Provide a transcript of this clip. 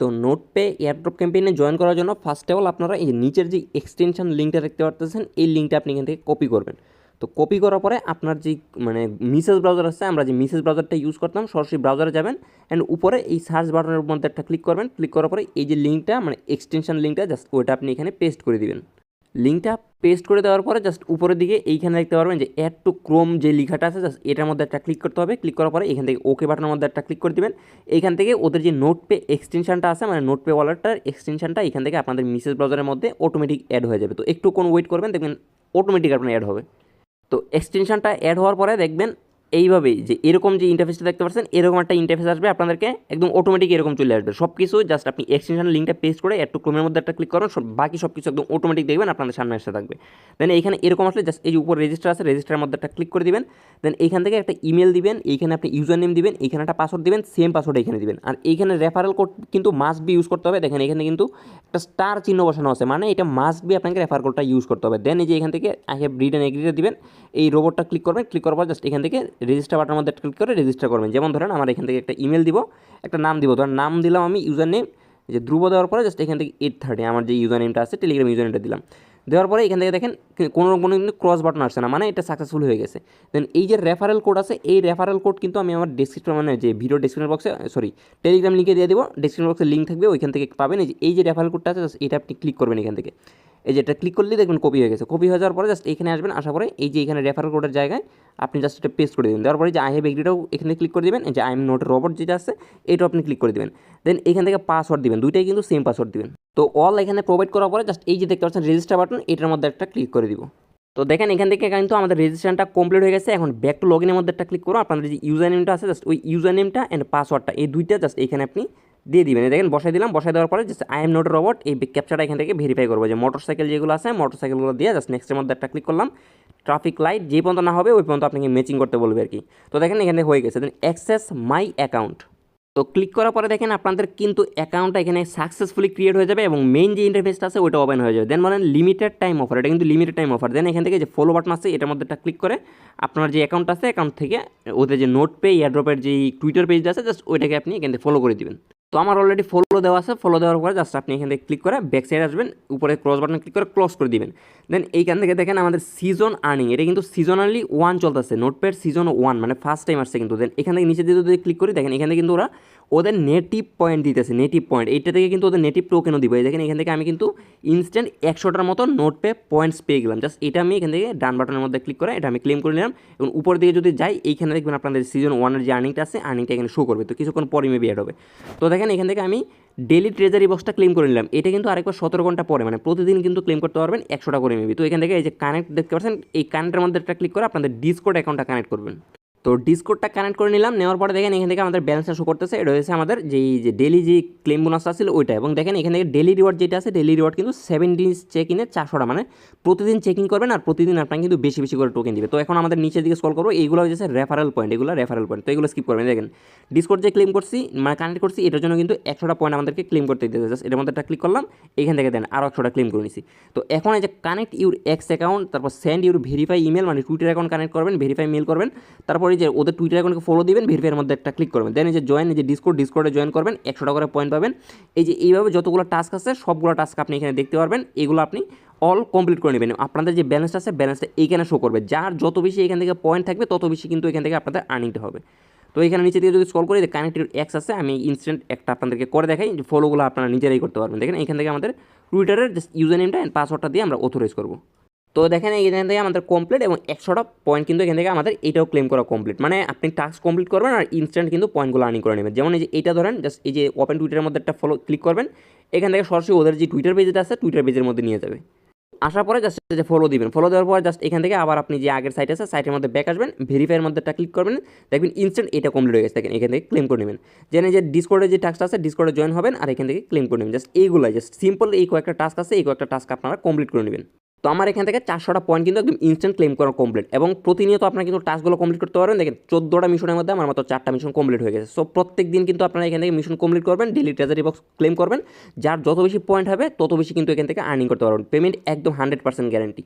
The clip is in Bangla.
তো নোটপে এয়ারড্রপ ক্যাম্পেইনে জয়েন করার জন্য ফার্স্ট অফ অল আপনারা এই নিচের যে এক্সটেনশন লিঙ্কটা দেখতে পারতেছেন, এই লিঙ্কটা আপনি এখান থেকে কপি করবেন। তো কপি করার পরে আপনার যে মানে মিসেস ব্রাউজার আছে, আমরা যে মিসেস ব্রাউজারটা ইউজ করতাম, সরাসরি ব্রাউজারে যাবেন অ্যান্ড উপরে এই সার্চ বাটনের মধ্যে একটা ক্লিক করবেন। ক্লিক করার পরে এই যে লিঙ্কটা মানে এক্সটেনশন লিঙ্কটা জাস্ট ওইটা আপনি এখানে পেস্ট করে দিবেন। লিঙ্কটা পেস্ট করে দেওয়ার পরে জাস্ট উপরের দিকে এইখানে দেখতে পারবেন যে অ্যাড টু ক্রোম যে লেখাটা আছে, জাস্ট এটার মধ্যে একটা ক্লিক করতে হবে। ক্লিক করার পরে এখান থেকে ওকে বাটনের মধ্যে একটা ক্লিক করে দিবেন। এইখান থেকে ওদের যে নোটপে এক্সটেনশনটা আছে মানে নোটপে ওয়ালেটটার এক্সটেনশনটা এখান থেকে আপনাদের মিসেস ব্রাউজারের মধ্যে অটোমেটিক অ্যাড হয়ে যাবে। তো একটু কোন ওয়েট করবেন, দেখবেন অটোমেটিক আপনার অ্যাড হবে। তো এক্সটেনশনটা অ্যাড হওয়ার পরে দেখবেন এইভাবেই যে এরকম যে ইন্টারফেসটা দেখতে পাচ্ছেন, এরকম একটা ইন্টারফেস আসবে আপনাদেরকে, একদম অটোমেটিক এরকম চলে আসবে সব কিছু। জাস্ট আপনি এক্সটেনশন লিঙ্কটা পেস্ট করে একটু ক্রোমের মধ্যে একটা ক্লিক করুন, বাকি সব কিছু একদম অটোমেটিক দেখবেন আপনাদের সামনে এসে থাকবে। দেন এইখানে এরকম আসলে জাস্ট এই যে উপর রেজিস্টার আছে, রেজিস্টারের মধ্যে একটা ক্লিক করে দিবেন। দেন এইখান থেকে একটা ইমেল দিবেন, এইখানে আপনি ইউজার নেম দিবেন, এইখানে একটা পাসওয়ার্ড দিবেন, সেম পাসওয়ার্ড এইখানে দিবেন। আর এইখানে রেফারেল কোড কিন্তু মাস্ট বি ইউজ করতে হবে। দেখেন এখানে কিন্তু একটা স্টার চিহ্ন বসানো আছে, মানে এটা মাস্ট বি আপনাকে রেফার কোডটা ইউজ করতে হবে। দেন এই যে এখান থেকে আই হ্যাভ রিড অ্যান্ড এগ্রিটা দিবেন, এই রোবটটা ক্লিক করবেন। ক্লিক করার পর জাস্ট এখান থেকে রেজিস্টার বাটনের মধ্যে ক্লিক করে রেজিস্টার করবেন। যেমন ধরেন আমার এখান থেকে একটা ইমেল দিব, একটা নাম দিব, ধরেন নাম দিলাম আমি ইউজার নেম যে ধ্রুব, দেওয়ার পরে জাস্ট এখান থেকে 830 আমার যে ইউজার নেমটা আছে, টেলিগ্রাম ইউজার নেমটা দিলাম। দেওয়ার পরে এখান থেকে দেখেন কোনো কিন্তু ক্রস বাটন আসছে না, মানে এটা সাকসেসফুল হয়ে গেছে। দেন এই যে রেফারেল কোড আছে, এই রেফারেল কোড কিন্তু আমি আমার ডেসক্রিপশন মানে যে ভিডিও ডেসক্রিপশন বক্সে টেলিগ্রাম লিঙ্কে দিয়ে দেবো, ডেসক্রিপশন বক্সে লিঙ্ক থাকবে, ওইখান থেকে পাবেন। এই যে রেফারেল কোডটা আছে এটা আপনি ক্লিক করবেন এখান থেকে, এই যে এটা ক্লিক করলেই দেখবেন কপি হয়ে গেছে। কপি হয়ে যাওয়ার পরে জাস্ট এখানে আসবেন, আসার পরে এই যে এখানে রেফারেল কোডের জায়গায় আপনি জাস্ট এটা পেস্ট করে দেবেন। দেওয়ার পরে যে আই হ্যাভ এগ্রিটাও এখানে ক্লিক করে দেবেন, যে আই এম নট রোবট যেটা আছে এটাও আপনি ক্লিক করে দেবেন। দেন এখান থেকে পাসওয়ার্ড দিবেন, দুইটাই কিন্তু সেম পাসওয়ার্ড দিবেন। তো অল এখানে প্রোভাইড করার পরে জাস্ট এই যে দেখতে পাচ্ছেন রেজিস্টার বাটন, এটার মধ্যে একটা ক্লিক করে দিব। তো দেখেন এখান থেকে কিন্তু আমাদের রেজিস্ট্রেশনটা কমপ্লিট হয়ে গেছে। এখন ব্যাক টু লগইনের মধ্যে একটা ক্লিক করুন, আপনাদের যে ইউজার নেমটা আছে জাস্ট ওই ইউজার নেমটা অ্যান্ড পাসওয়ার্ডটা এই দুইটা জাস্ট এখানে আপনি দিয়ে দিবেন। দেখেন বসাই দিলাম, বসাই দেওয়ার পরে just I am not robot এই ক্যাপচারটা এখান থেকে ভেরিফাই করবো, যে মোটরসাইকেল যেগুলো আছে মোটরসাইকেলগুলো দিয়ে জাস্ট নেক্সটের মধ্যে একটা ক্লিক করলাম। ট্রাফিক লাইট যে পর্যন্ত না হবে ওই পর্যন্ত আপনাকে ম্যাচিং করতে বলবে আর কি। তো দেখেন এখানে হয়ে গেছে। দেন অ্যাক্সেস মাই অ্যাকাউন্ট, তো ক্লিক করার পরে দেখেন আপনাদের কিন্তু অ্যাকাউন্টটা এখানে সাকসেসফুলি ক্রিয়েট হয়ে যাবে এবং মেইন যে ইন্টারফেসটা আছে ওইটা ওপেন হয়ে যাবে। দেন বলেন লিমিটেড টাইম অফার, এটা কিন্তু লিমিটেড টাইম অফার। দেন এখান থেকে যে ফলো বাটন আছে এটার মধ্যে একটা ক্লিক করে আপনার যে অ্যাকাউন্ট আছে অ্যাকাউন্ট থেকে ওদের যে নোটপে এয়ারড্রপের যে টুইটার পেজটা আছে জাস্ট ওইটাকে আপনি এখান থেকে ফলো করে দিবেন। তো আমার অলরেডি ফলো দেওয়া আছে, ফলো দেওয়ার পরে জাস্ট আপনি এখান থেকে ক্লিক করে ব্যাক সাইড আসবেন, উপরে ক্রস বাটন ক্লিক করে ক্লোজ করে দিবেন। দেন এইখান থেকে দেখেন আমাদের সিজন আর্নিং, এটা কিন্তু সিজনালি 1 চলতেছে, নোটপ্যাড সিজন 1 মানে ফার্স্ট টাইম আসছে কিন্তু। দেন এখান থেকে নিচে দিয়ে যদি ক্লিক করি দেখেন এখানে কিন্তু ওরা ওদের নেটিভ পয়েন্ট দিতেছে, নেটিভ পয়েন্ট এইটা থেকে কিন্তু ওদের নেটিভ টোকেনও দিব। দেখেন এখান থেকে আমি কিন্তু ইনস্ট্যান্ট 100টার মতো নোটপে পয়েন্টস পেয়ে গেলাম। জাস্ট এটা আমি এখান থেকে ডান বাটনের মধ্যে ক্লিক করে এটা আমি ক্লেম করে নিলাম। এবং উপর দিকে যদি যাই এইখানে দেখবেন আপনাদের সিজন 1-এর যে আর্নিংটা আছে আর্নিংটা এখানে শো করবে। তো কিছুক্ষণ পরে মেবি অ্যাড হবে। তো দেখেন এখান থেকে আমি ডেলি ট্রেজারি বক্সটা ক্লেম করে নিলাম, এটা কিন্তু আরেকবার 17 ঘন্টা পরে, মানে প্রতিদিন কিন্তু ক্লেম করতে পারবেন 100টা করে মেবি। তো এখান থেকে এই যে কানেক্ট দেখতে পাচ্ছেন, এই কানেক্টের মধ্যে একটা ক্লিক করে আপনাদের ডিসকর্ড অ্যাকাউন্টটা কানেক্ট করবেন। তো ডিসকর্ডটা কানেক্ট করে নিলাম, নেওয়ার পরে দেখেন এখান থেকে আমাদের ব্যালেন্সটা শো করতেছে, এটা হচ্ছে আমাদের যে ডেলি যে ক্লেম বোনাসটা ছিল ওইটা। এবং দেখেন এখান থেকে ডেলি রিওয়ার্ড যেটা আছে, ডেলি রিওয়ার্ড কিন্তু 7 ডেজ চেক ইনে 400টা, মানে প্রতিদিন চেকিং করবেন আর প্রতিদিন আপনাকে কিন্তু বেশি বেশি করে টোকেন দিবে। তো এখন আমাদের নিচের দিকে স্ক্রল করবো, এইগুলো হচ্ছে রেফারেল পয়েন্ট, এগুলো রেফারেল পয়েন্ট। তো এগুলো স্কিপ করবেন। দেখেন ডিসকর্ড যে ক্লেম করছি মানে কানেক্ট করছি এটার জন্য কিন্তু 100টা পয়েন্ট আমাদেরকে ক্লেম করতে দিতে, জাস্ট এটার মধ্যে একটা ক্লিক করলাম, এখান থেকে দেন আরও 100টা ক্লেম করে নিছি। তো এখন এই যে কানেক্ট ইউর এক্স অ্যাকাউন্ট, তারপর সেন্ড ইউর ভেরিফাই ইমেল, মানে টুইটার অ্যাকাউন্ট কানেক্ট করবেন, ভেরিফাই মেল করবেন, তারপরে যে ওদের টুইটার অ্যাকাউন্টকে ফলো দিবেন, ভেরিফাইয়ের মধ্যে একটা ক্লিক করবেন। দেন এই যে জয়েন, এই যে ডিসকর্ডে জয়েন করবেন, 100টা করে পয়েন্ট পাবেন। এই যে এইভাবে যতগুলো টাস্ক আছে সবগুলো টাস্ক আপনি এখানে দেখতে পারবেন, এগুলো আপনি অল কমপ্লিট করে নেবেন। আপনাদের যে ব্যালেন্সটা আছে ব্যালেন্সটা এইখানে শো করবে, যার যত বেশি এখান থেকে পয়েন্ট থাকবে তত বেশি কিন্তু এখান থেকে আপনাদের আর্নিংটা হবে। তো এখানে নিচে দিয়ে যদি স্ক্রল করি কানেক্টেড এক্স আছে, আমি ইনস্ট্যান্ট একটা আপনাদেরকে করে দেখাই, যে ফলোগুলো আপনারা নিজেরাই করতে পারবেন। দেখেন এখান থেকে আমাদের টুইটারের জাস্ট ইউজার নেমটা অ্যান্ড পাসওয়ার্ডটা দিয়ে আমরা অথরাইজ করবো। তো দেখেন এখান থেকে আমাদের কমপ্লিট এবং 100টা পয়েন্ট কিন্তু এখান থেকে আমাদের এটাও ক্লেম করা কমপ্লিট, মানে আপনি টাস্ক কমপ্লিট করবেন আর ইনস্ট্যান্ট কিন্তু পয়েন্টগুলো আর্নিং করে নেবেন। যেমন এই যে এটা ধরেন জাস্ট এই যে ওপেন টুইটারের মধ্যে একটা ফলো ক্লিক করবেন, এখান থেকে সরাসরি ওদের যে টুইটার পেজটা আছে টুইটার পেজের মধ্যে নিয়ে যাবে। আসার পরে জাস্ট যে ফলো দিবেন, ফলো দেওয়ার পর জাস্ট এখান থেকে আবার আপনি যে আগের সাইট আছে সাইটের মধ্যে ব্যাক আসবেন, ভেরিফাইয়ের মধ্যে একটা ক্লিক করবেন, দেখবেন ইনস্ট্যান্ট এটা কমপ্লিট হয়ে গেছে। দেখেন এখান থেকে ক্লেম করে নেবেন। যে ডিসকর্ডের যে টাস্ক আছে ডিসকর্ডে জয়েন হবেন আর এখান থেকে ক্লেম করে নেবেন। জাস্ট এইগুলাই জাস্ট সিম্পল এই কয়েকটা টাস্ক আছে, এই কয়েকটা টাস্ক আপনারা কমপ্লিট করে নেবেন। তো আমার এখান থেকে 400টা পয়েন্ট কিন্তু একদম ইনস্ট্যান্ট ক্লেম করা কমপ্লিট এবং প্রতিনিয়ত আপনারা কিন্তু টাস্কগুলো কমপ্লিট করতে পারবেন। দেখেন 14টা মিশনের মধ্যে আমার মতো 4টা মিশন কমপ্লিট হয়ে গেছে। সো প্রত্যেক দিন কিন্তু আপনারা এখান থেকে মিশন কমপ্লিট করবেন, ডেলি ট্রেজারি বক্স ক্লেম করবেন, যার যত বেশি পয়েন্ট হবে তত বেশি কিন্তু এখান থেকে আর্নিং করতে পারবেন। পেমেন্ট একদম 100% গ্যারান্টি।